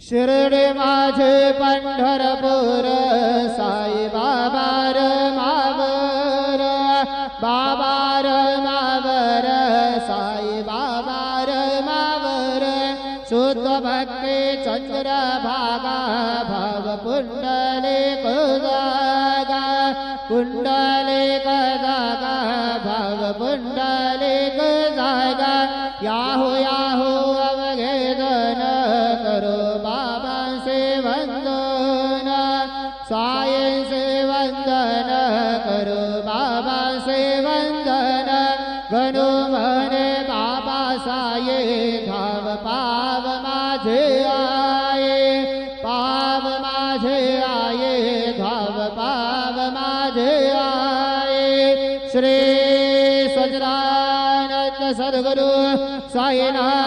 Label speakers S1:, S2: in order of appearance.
S1: शिर्डी माझे पंढरपूर साई बाबा र मावर बाबा र मावर साई बाबा र मावर शुद्ध भक्ती चंद्र भागा भाव पुंडलिक जागा पुंडलिक जागा भाव पुंडलिक जागा याहो याहो अवघे जन करो बाबा से वंदन साई से वंदन करो बाबा से वंदन गणो मने बाबा साये धाव पाव माझे आये पाव माझे आये धाव पाव माझे आये श्री सच्चिदानंद सद्गुरु साईनाथ